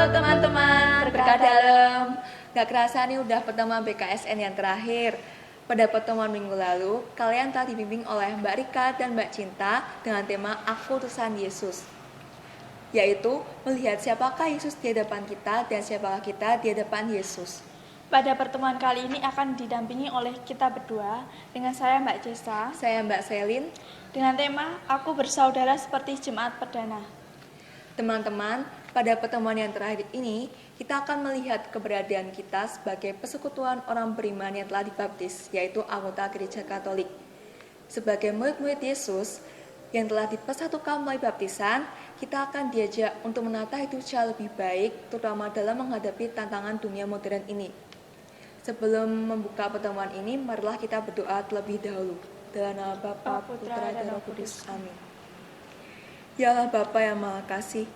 teman-teman, berkah dalam. Gak kerasa nih udah pertemuan BKSN yang terakhir. Pada pertemuan minggu lalu, kalian telah dibimbing oleh Mbak Rika dan Mbak Cinta dengan tema Aku Utusan Yesus, yaitu melihat siapakah Yesus di hadapan kita dan siapakah kita di hadapan Yesus. Pada pertemuan kali ini akan didampingi oleh kita berdua dengan saya Mbak Cesa, Saya Mbak Selin, dengan tema Aku Bersaudara Seperti Jemaat Perdana. Teman-teman, pada pertemuan yang terakhir ini, kita akan melihat keberadaan kita sebagai persekutuan orang beriman yang telah dibaptis, yaitu anggota Gereja Katolik. Sebagai murid-murid Yesus yang telah dipersatukan melalui baptisan, kita akan diajak untuk menata hidup secara lebih baik, terutama dalam menghadapi tantangan dunia modern ini. Sebelum membuka pertemuan ini, marilah kita berdoa terlebih dahulu. Dalam nama Bapa, Putra, dan Roh Kudus. Amin. Ya Allah Bapa yang Maha Kasih,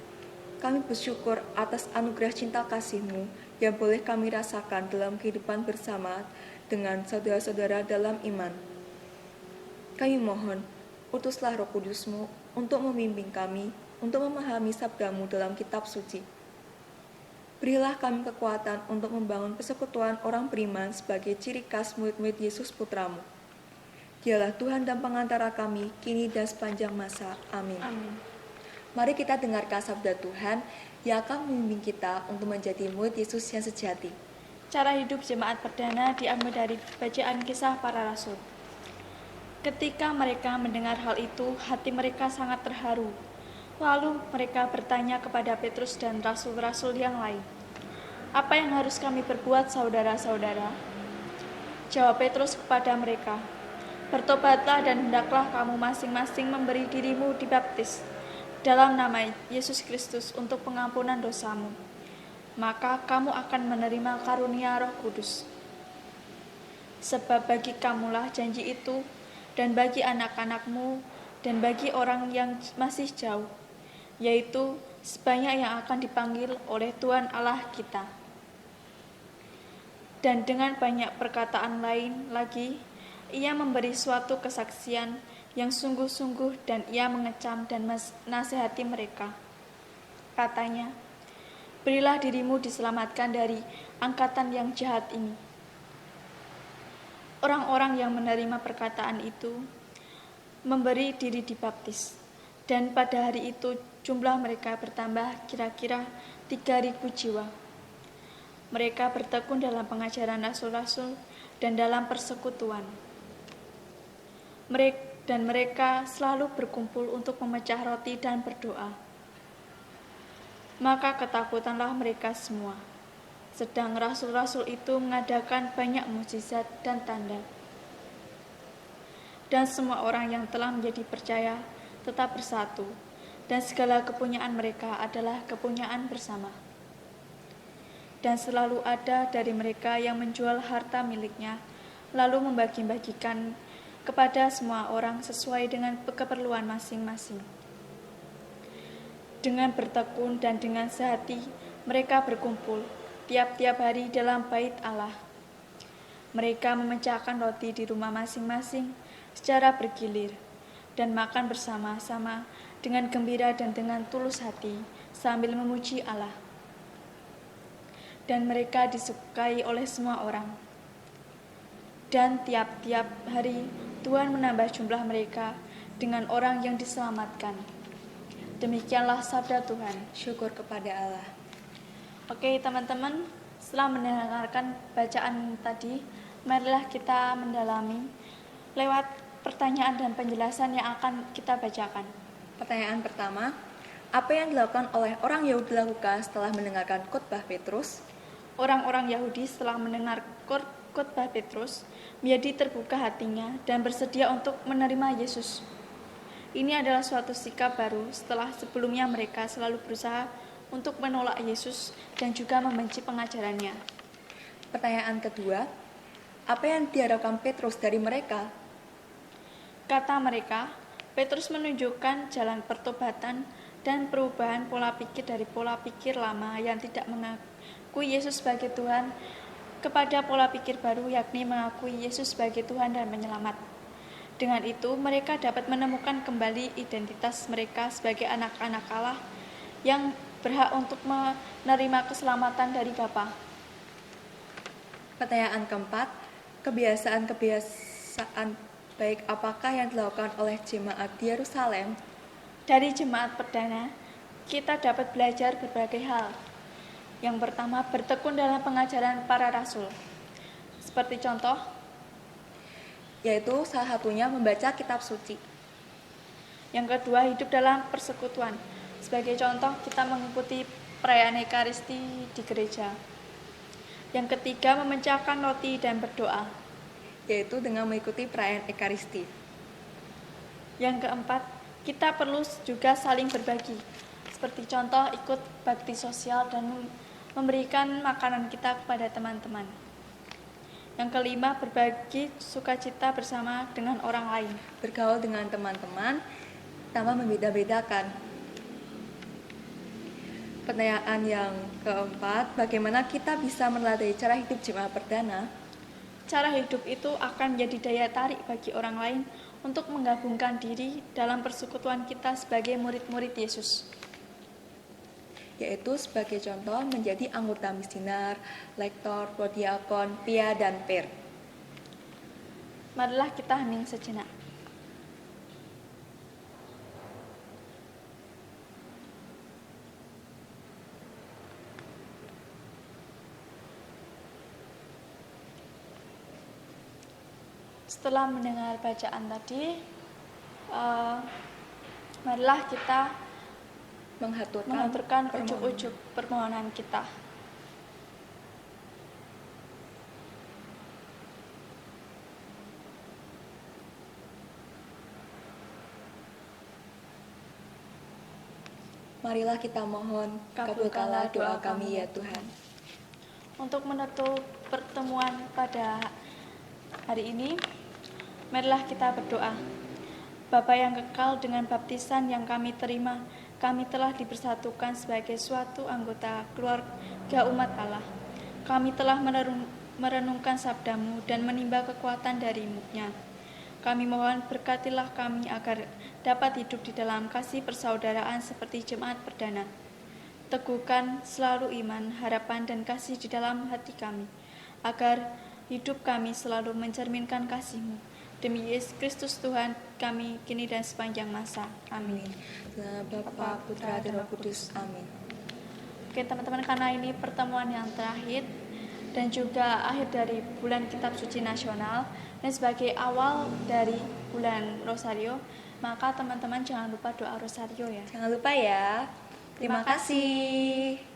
kami bersyukur atas anugerah cinta kasih-Mu yang boleh kami rasakan dalam kehidupan bersama dengan saudara-saudara dalam iman. Kami mohon, utuslah Roh Kudus-Mu untuk membimbing kami, untuk memahami sabda-Mu dalam kitab suci. Berilah kami kekuatan untuk membangun persekutuan orang beriman sebagai ciri khas murid-murid Yesus Putra-Mu. Dialah Tuhan dan pengantara kami, kini dan sepanjang masa. Amin. Amin. Mari kita dengarkan sabda Tuhan yang akan membimbing kita untuk menjadi murid Yesus yang sejati. Cara hidup jemaat perdana diambil dari bacaan Kisah Para Rasul. Ketika mereka mendengar hal itu, hati mereka sangat terharu. Lalu mereka bertanya kepada Petrus dan rasul-rasul yang lain, "Apa yang harus kami perbuat, saudara-saudara?" Jawab Petrus kepada mereka, "Bertobatlah dan hendaklah kamu masing-masing memberi dirimu dibaptis dalam nama Yesus Kristus untuk pengampunan dosamu. Maka kamu akan menerima karunia Roh Kudus. Sebab bagi kamulah janji itu, dan bagi anak-anakmu, dan bagi orang yang masih jauh, yaitu sebanyak yang akan dipanggil oleh Tuhan Allah kita." Dan dengan banyak perkataan lain lagi, ia memberi suatu kesaksian yang sungguh-sungguh dan ia mengecam dan menasihati mereka. Katanya, "Berilah dirimu diselamatkan dari angkatan yang jahat ini." Orang-orang yang menerima perkataan itu memberi diri dibaptis, dan pada hari itu jumlah mereka bertambah kira-kira 3.000 jiwa. Mereka bertekun dalam pengajaran rasul-rasul dan dalam persekutuan. Dan mereka selalu berkumpul untuk memecah roti dan berdoa. Maka ketakutanlah mereka semua. Sedang rasul-rasul itu mengadakan banyak mukjizat dan tanda. Dan semua orang yang telah menjadi percaya tetap bersatu, dan segala kepunyaan mereka adalah kepunyaan bersama. Dan selalu ada dari mereka yang menjual harta miliknya, lalu membagi-bagikan kepada semua orang sesuai dengan keperluan masing-masing. Dengan bertekun dan dengan sehati, mereka berkumpul tiap-tiap hari dalam bait Allah. Mereka memecahkan roti di rumah masing-masing secara bergilir, dan makan bersama-sama dengan gembira dan dengan tulus hati, sambil memuji Allah. Dan mereka disukai oleh semua orang. Dan tiap-tiap hari Tuhan menambah jumlah mereka dengan orang yang diselamatkan. Demikianlah sabda Tuhan. Syukur kepada Allah. Oke teman-teman, setelah mendengarkan bacaan tadi, marilah kita mendalami lewat pertanyaan dan penjelasan yang akan kita bacakan. Pertanyaan pertama, apa yang dilakukan oleh orang Yahudi lakukan setelah mendengarkan khotbah Petrus? Orang-orang Yahudi setelah mendengar khotbah Petrus menjadi terbuka hatinya dan bersedia untuk menerima Yesus. Ini adalah suatu sikap baru setelah sebelumnya mereka selalu berusaha untuk menolak Yesus dan juga membenci pengajarannya. Pertanyaan kedua, apa yang diharapkan Petrus dari mereka? Kata mereka, Petrus menunjukkan jalan pertobatan dan perubahan pola pikir dari pola pikir lama yang tidak mengakui Yesus sebagai Tuhan kepada pola pikir baru, yakni mengakui Yesus sebagai Tuhan dan penyelamat. Dengan itu, mereka dapat menemukan kembali identitas mereka sebagai anak-anak Allah yang berhak untuk menerima keselamatan dari Bapa. Pertanyaan keempat, kebiasaan-kebiasaan baik apakah yang dilakukan oleh jemaat di Yerusalem? Dari jemaat perdana, kita dapat belajar berbagai hal. Yang pertama, bertekun dalam pengajaran para rasul. Seperti contoh, Yaitu salah satunya membaca kitab suci. yang kedua, hidup dalam persekutuan. Sebagai contoh, kita mengikuti perayaan Ekaristi di gereja. Yang ketiga, memecahkan roti dan berdoa. Yaitu dengan mengikuti perayaan Ekaristi. Yang keempat, kita perlu juga saling berbagi. Seperti contoh, ikut bakti sosial dan memberikan makanan kita kepada teman-teman. Yang kelima, berbagi sukacita bersama dengan orang lain. Bergaul dengan teman-teman tanpa membeda-bedakan. Pertanyaan yang keempat, bagaimana kita bisa meneladani cara hidup jemaat perdana? Cara hidup itu akan menjadi daya tarik bagi orang lain untuk menggabungkan diri dalam persekutuan kita sebagai murid-murid Yesus. Yaitu sebagai contoh menjadi anggota misinar, lektor, prodiakon, pia, dan per. Marilah kita hening sejenak. Setelah mendengar bacaan tadi, marilah kita mengaturkan ujuk-ujuk permohonan kita. Marilah kita mohon, kabulkanlah doa kami ya Tuhan. Untuk menutup pertemuan pada hari ini, marilah kita berdoa. Bapa yang kekal, dengan baptisan yang kami terima, kami telah dipersatukan sebagai suatu anggota keluarga umat Allah. Kami telah merenungkan sabdamu dan menimba kekuatan dari-Nya. Kami mohon berkatilah kami agar dapat hidup di dalam kasih persaudaraan seperti jemaat perdana. Teguhkan selalu iman, harapan, dan kasih di dalam hati kami, agar hidup kami selalu mencerminkan kasih-Mu. Demi Yesus Kristus Tuhan kami, kini dan sepanjang masa. Amin. Dalam Bapa, Putra, dan Roh Kudus. Amin. Oke teman-teman, karena ini pertemuan yang terakhir dan juga akhir dari bulan Kitab Suci Nasional dan sebagai awal dari bulan Rosario, maka teman-teman jangan lupa doa Rosario ya. Jangan lupa ya. Terima kasih.